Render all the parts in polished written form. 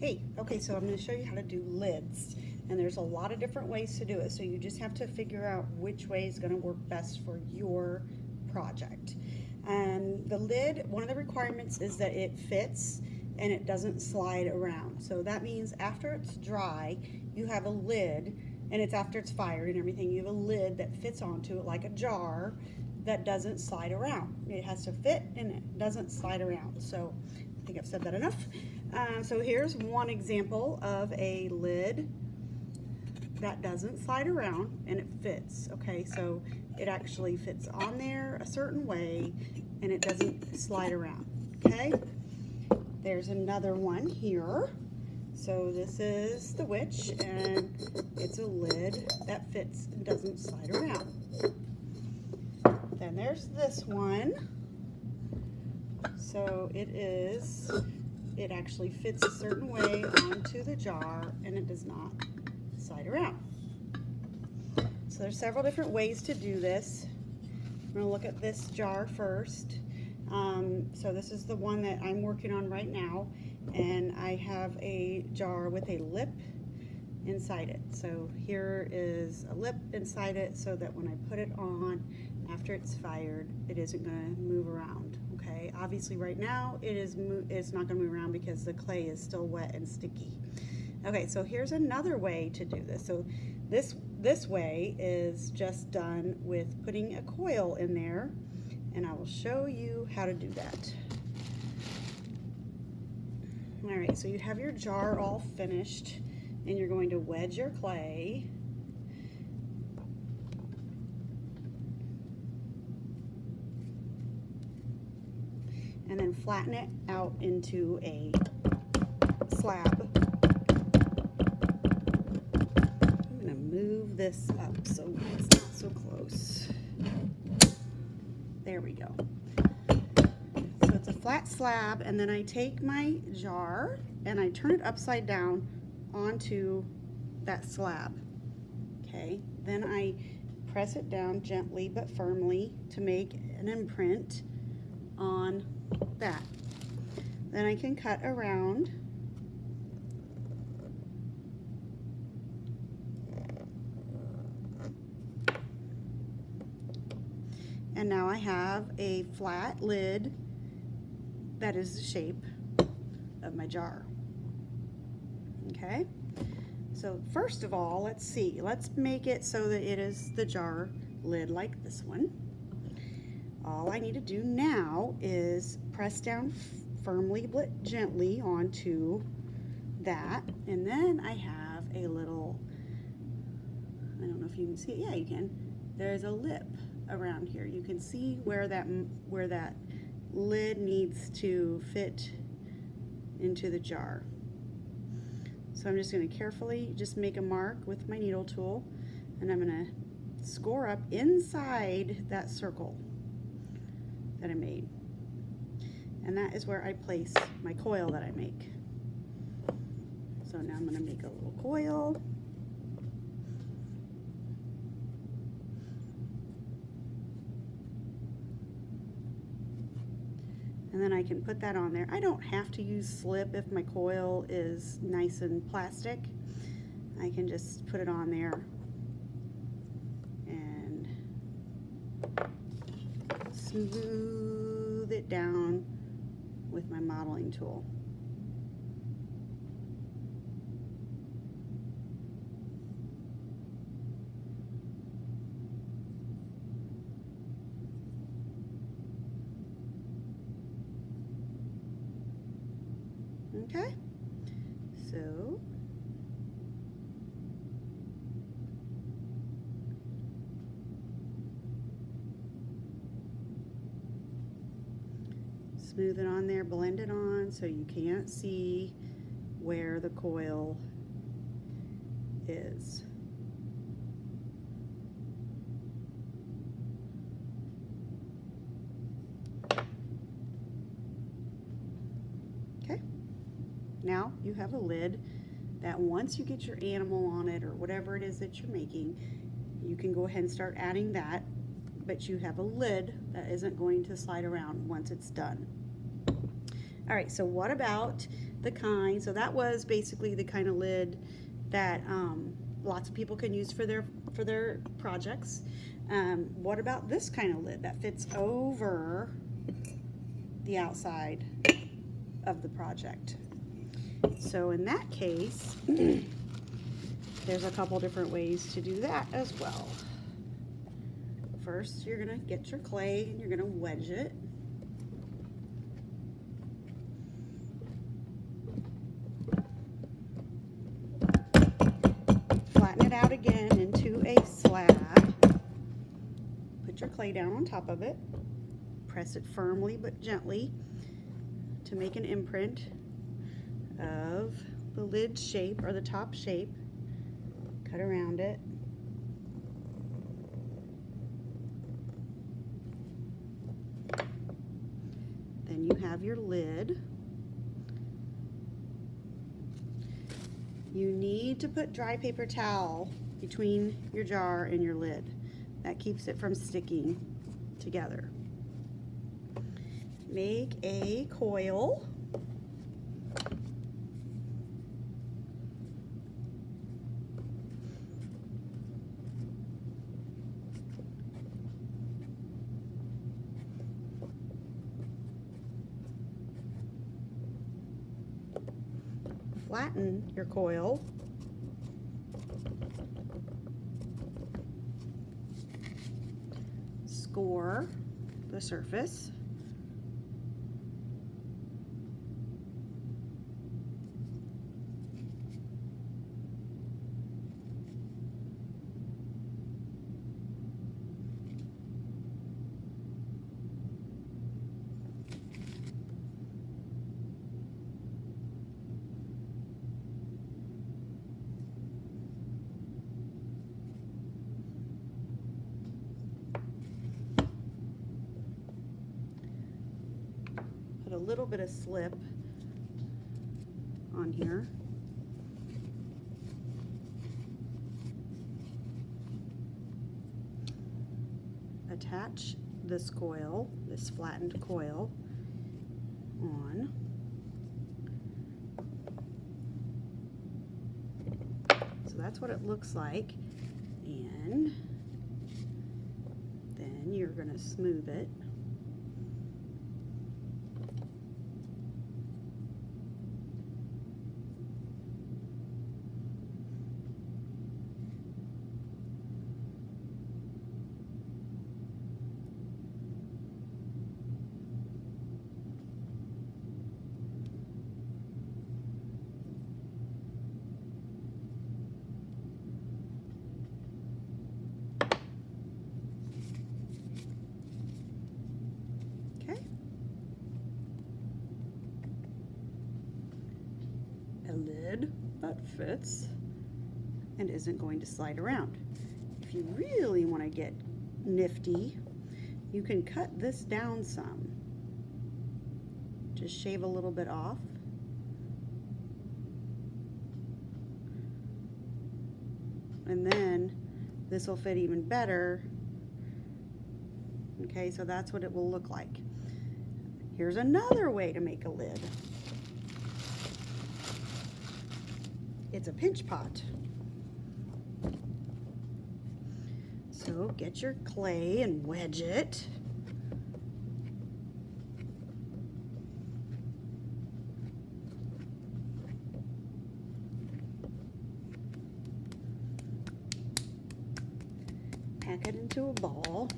Hey, okay, so I'm going to show you how to do lids, and there's a lot of different ways to do it, so you just have to figure out which way is going to work best for your project. The lid, one of the requirements is that it fits and it doesn't slide around. So that means after it's dry, you have a lid, and it's after it's fired and everything, you have a lid that fits onto it like a jar that doesn't slide around. It has to fit and it doesn't slide around. So I think I've said that enough. So here's one example of a lid that doesn't slide around and it fits. Okay, so it actually fits on there a certain way and it doesn't slide around. Okay, there's another one here. So this is the witch, and it's a lid that fits and doesn't slide around. Then there's this one. So it actually fits a certain way onto the jar and it does not slide around. So there's several different ways to do this. I'm going to look at this jar first. So this is the one that I'm working on right now, and I have a jar with a lip inside it. So here is a lip inside it so that when I put it on after it's fired, it isn't going to move around. Okay, obviously right now it's not going to move around because the clay is still wet and sticky. Okay, so here's another way to do this. So this way is just done with putting a coil in there, and I will show you how to do that. All right, so you have your jar all finished, and you're going to wedge your clay. And then flatten it out into a slab. I'm going to move this up so it's not so close. There we go. So it's a flat slab, and then I take my jar and I turn it upside down onto that slab. Okay, then I press it down gently but firmly to make an imprint on that. Then I can cut around and now I have a flat lid that is the shape of my jar. Okay, so first of all, let's make it so that it is the jar lid like this one. All I need to do now is press down firmly but gently onto that, and then I have a little, I don't know if you can see it. Yeah, you can. There's a lip around here. You can see where that lid needs to fit into the jar. So I'm just going to carefully just make a mark with my needle tool, and I'm going to score up inside that circle that I made, and that is where I place my coil that I make. So now I'm going to make a little coil, and then I can put that on there. I don't have to use slip if my coil is nice and plastic. I can just put it on there and smooth it down with my modeling tool. Okay, so smooth it on there, blend it on so you can't see where the coil is. Okay, now you have a lid that once you get your animal on it or whatever it is that you're making, you can go ahead and start adding that, but you have a lid that isn't going to slide around once it's done. All right, so what about the kind, so that was basically the kind of lid that lots of people can use for their projects. What about this kind of lid that fits over the outside of the project? So in that case, there's a couple different ways to do that as well. First, you're gonna get your clay and you're gonna wedge it. Flatten it out again into a slab. Put your clay down on top of it. Press it firmly but gently to make an imprint of the lid shape or the top shape. Cut around it. Then you have your lid. You need to put dry paper towel between your jar and your lid. That keeps it from sticking together. Make a coil. Flatten your coil. Score the surface. A little bit of slip on here. Attach this coil, this flattened coil, on. So that's what it looks like. And then you're going to smooth it. A lid that fits and isn't going to slide around. If you really want to get nifty, you can cut this down some. Just shave a little bit off. And then this will fit even better. Okay, so that's what it will look like. Here's another way to make a lid. It's a pinch pot. So get your clay and wedge it. Pack it into a ball.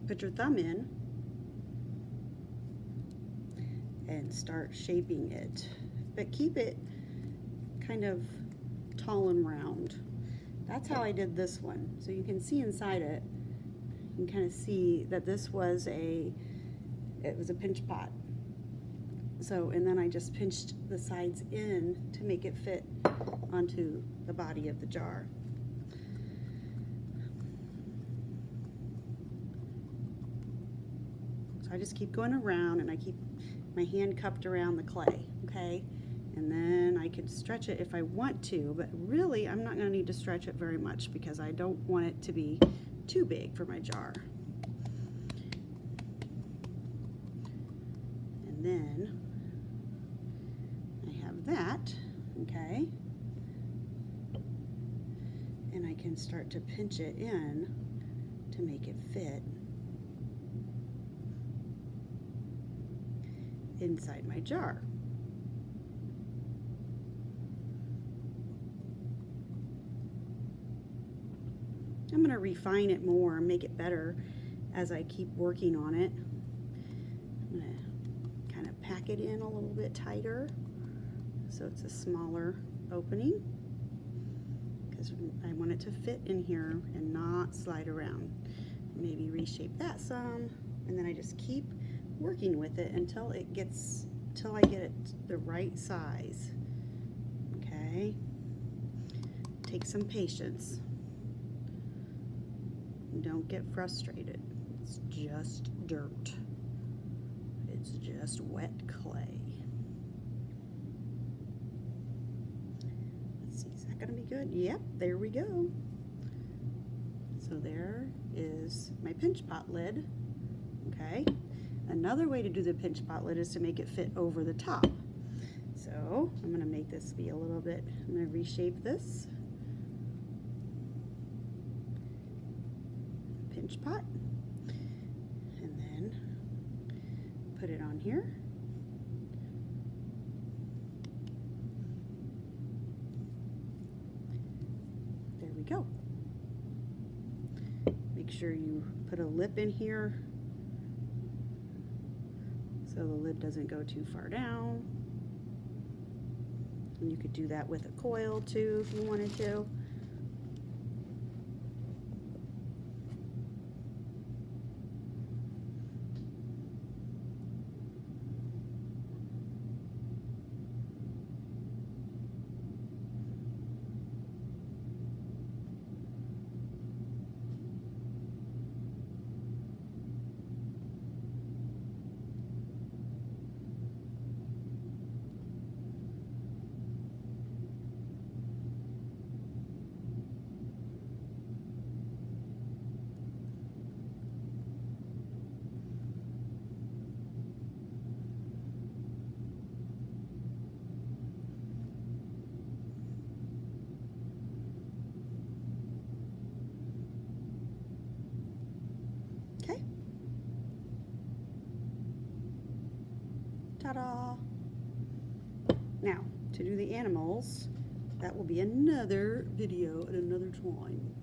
Put your thumb in and start shaping it, but keep it kind of tall and round. That's how I did this one. So you can see inside it, you can kind of see that this was it was a pinch pot. So, and then I just pinched the sides in to make it fit onto the body of the jar. I just keep going around and I keep my hand cupped around the clay, okay? And then I could stretch it if I want to, but really I'm not gonna need to stretch it very much because I don't want it to be too big for my jar. And then I have that, okay? And I can start to pinch it in to make it fit inside my jar. I'm going to refine it more and make it better as I keep working on it. I'm going to kind of pack it in a little bit tighter so it's a smaller opening because I want it to fit in here and not slide around. Maybe reshape that some, and then I just keep working with it until I get it the right size. Okay? Take some patience. Don't get frustrated. It's just dirt. It's just wet clay. Let's see, is that gonna be good? Yep, there we go. So there is my pinch pot lid. Okay. Another way to do the pinch pot lid is to make it fit over the top. So I'm gonna make this be a little bit, I'm gonna reshape this. Pinch pot, and then put it on here. There we go. Make sure you put a lip in here so the lid doesn't go too far down. And you could do that with a coil too if you wanted to. Okay. Ta-da! Now, to do the animals, that will be another video at another time.